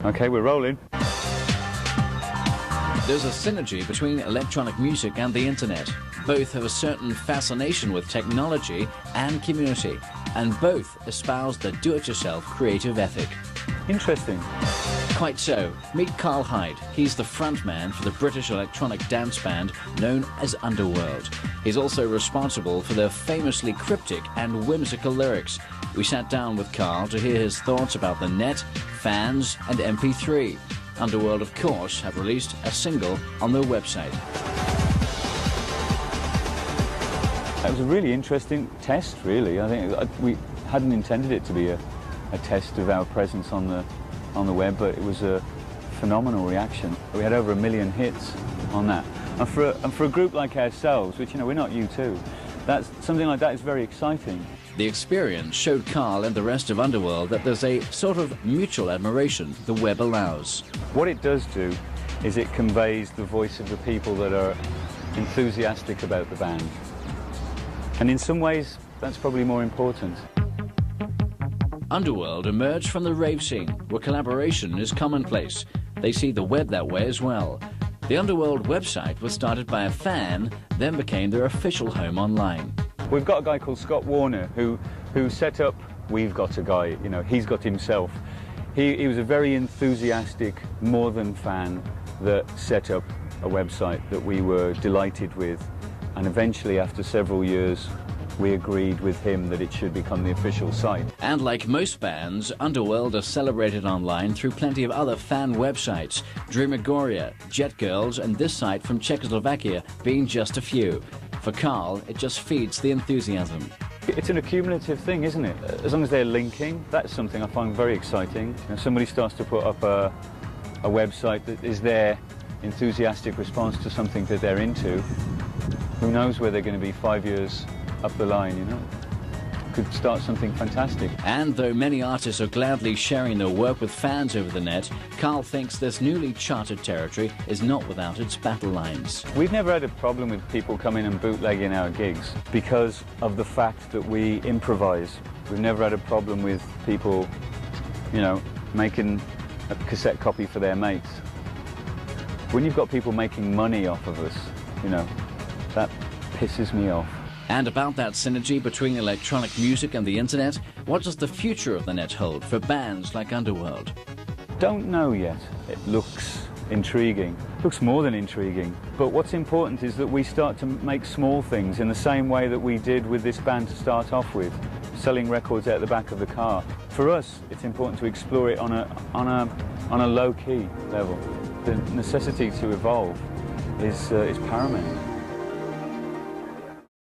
Okay, we're rolling. There's a synergy between electronic music and the internet. Both have a certain fascination with technology and community, and both espouse the do-it-yourself creative ethic. Interesting. Quite so. Meet Karl Hyde. He's the frontman for the British electronic dance band known as Underworld. He's also responsible for their famously cryptic and whimsical lyrics. We sat down with Karl to hear his thoughts about the net, fans and MP3. Underworld, of course, have released a single on their website. That was a really interesting test, really. I think we hadn't intended it to be a test of our presence on the web, but it was a phenomenal reaction. We had over 1 million hits on that. And for a group like ourselves, which, you know, we're not U2, that's something like that is very exciting. The experience showed Karl and the rest of Underworld that there's a sort of mutual admiration the web allows. What it does do is it conveys the voice of the people that are enthusiastic about the band. And in some ways, that's probably more important. Underworld emerged from the rave scene, where collaboration is commonplace. They see the web that way as well. The Underworld website was started by a fan, then became their official home online. We've got a guy called Scott Warner who set up, we've got a guy, you know, he's got himself. He was a very enthusiastic, more than fan that set up a website that we were delighted with. And eventually, after several years, we agreed with him that it should become the official site. And like most bands, Underworld are celebrated online through plenty of other fan websites, Dreamagoria, Jet Girls, and this site from Czechoslovakia being just a few. For Karl, it just feeds the enthusiasm. It's an accumulative thing, isn't it? As long as they're linking, that's something I find very exciting. You know, somebody starts to put up a website that is their enthusiastic response to something that they're into. Who knows where they're going to be 5 years up the line, you know? Could start something fantastic. And though many artists are gladly sharing their work with fans over the net, Karl thinks this newly charted territory is not without its battle lines. We've never had a problem with people coming and bootlegging our gigs because of the fact that we improvise. We've never had a problem with people, you know, making a cassette copy for their mates. When you've got people making money off of us, you know, that pisses me off. And about that synergy between electronic music and the internet, what does the future of the net hold for bands like Underworld? Don't know yet. It looks intriguing. Looks more than intriguing. But what's important is that we start to make small things in the same way that we did with this band to start off with, selling records out the back of the car. For us, it's important to explore it on a low-key level. The necessity to evolve is paramount.